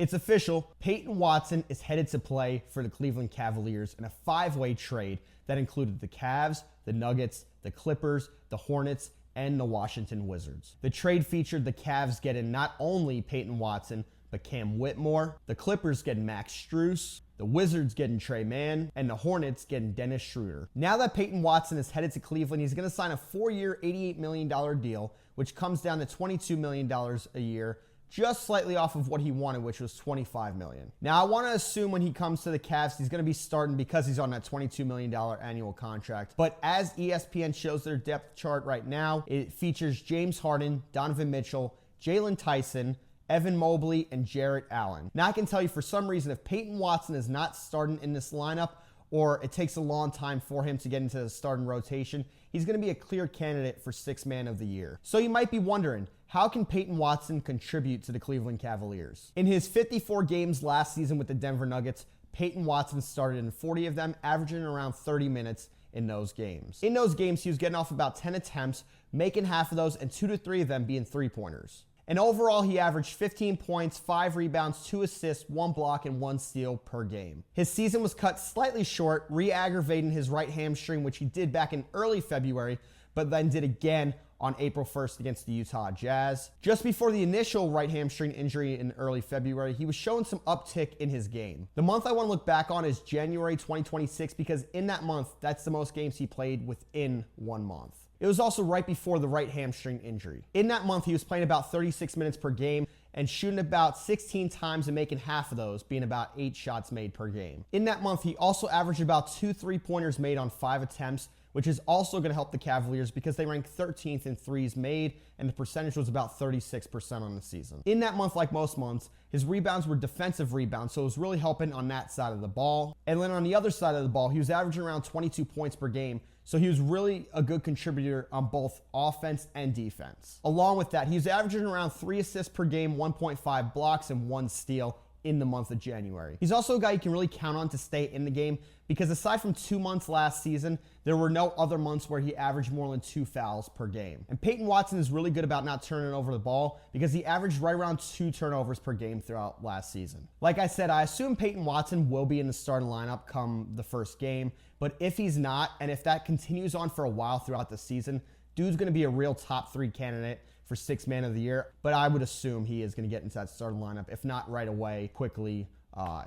It's official, Peyton Watson is headed to play for the Cleveland Cavaliers in a 5-way trade that included the Cavs, the Nuggets, the Clippers, the Hornets, and the Washington Wizards. The trade featured the Cavs getting not only Peyton Watson, but Cam Whitmore, the Clippers getting Max Strus, the Wizards getting Trey Mann, and the Hornets getting Dennis Schroeder. Now that Peyton Watson is headed to Cleveland, he's going to sign a 4-year, $88 million deal, which comes down to $22 million a year, just slightly off of what he wanted, which was $25 million. Now, I want to assume when he comes to the Cavs, he's going to be starting because he's on that $22 million annual contract. But as ESPN shows their depth chart right now, it features James Harden, Donovan Mitchell, Jalen Tyson, Evan Mobley, and Jarrett Allen. Now, I can tell you for some reason, if Peyton Watson is not starting in this lineup, or it takes a long time for him to get into the starting rotation, he's going to be a clear candidate for Sixth Man of the Year. So you might be wondering, how can Peyton Watson contribute to the Cleveland Cavaliers? In his 54 games last season with the Denver Nuggets, Peyton Watson started in 40 of them, averaging around 30 minutes in those games. In those games, he was getting off about 10 attempts, making half of those, and 2 to 3 of them being three-pointers. And overall, he averaged 15 points, 5 rebounds, 2 assists, 1 block, and 1 steal per game. His season was cut slightly short, re-aggravating his right hamstring, which he did back in early February, but then did again on April 1st against the Utah Jazz. Just before the initial right hamstring injury in early February, he was showing some uptick in his game. The month I want to look back on is January 2026 because in that month, that's the most games he played within 1 month. It was also right before the right hamstring injury. In that month, he was playing about 36 minutes per game and shooting about 16 times and making half of those, being about 8 shots made per game. In that month, he also averaged about 2 3-pointers made on 5 attempts, which is also going to help the Cavaliers because they ranked 13th in threes made, and the percentage was about 36% on the season. In that month, like most months, his rebounds were defensive rebounds, so it was really helping on that side of the ball. And then on the other side of the ball, he was averaging around 22 points per game, so he was really a good contributor on both offense and defense. Along with that, he was averaging around 3 assists per game, 1.5 blocks, and 1 steal in the month of January. He's also a guy you can really count on to stay in the game because aside from 2 months last season, there were no other months where he averaged more than 2 fouls per game. And Peyton Watson is really good about not turning over the ball because he averaged right around 2 turnovers per game throughout last season. Like I said, I assume Peyton Watson will be in the starting lineup come the first game, but if he's not, and if that continues on for a while throughout the season, dude's going to be a real top 3 candidate for Sixth Man of the Year, but I would assume he is going to get into that starting lineup. If not right away, quickly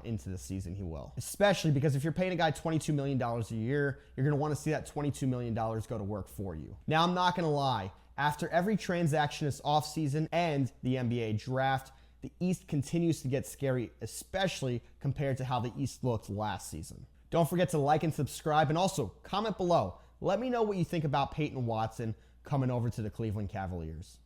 into the season, he will. Especially because if you're paying a guy $22 million a year, you're going to want to see that $22 million go to work for you. Now, I'm not going to lie. After every transaction this offseason and the NBA draft, the East continues to get scary, especially compared to how the East looked last season. Don't forget to like and subscribe, and also comment below. Let me know what you think about Peyton Watson coming over to the Cleveland Cavaliers.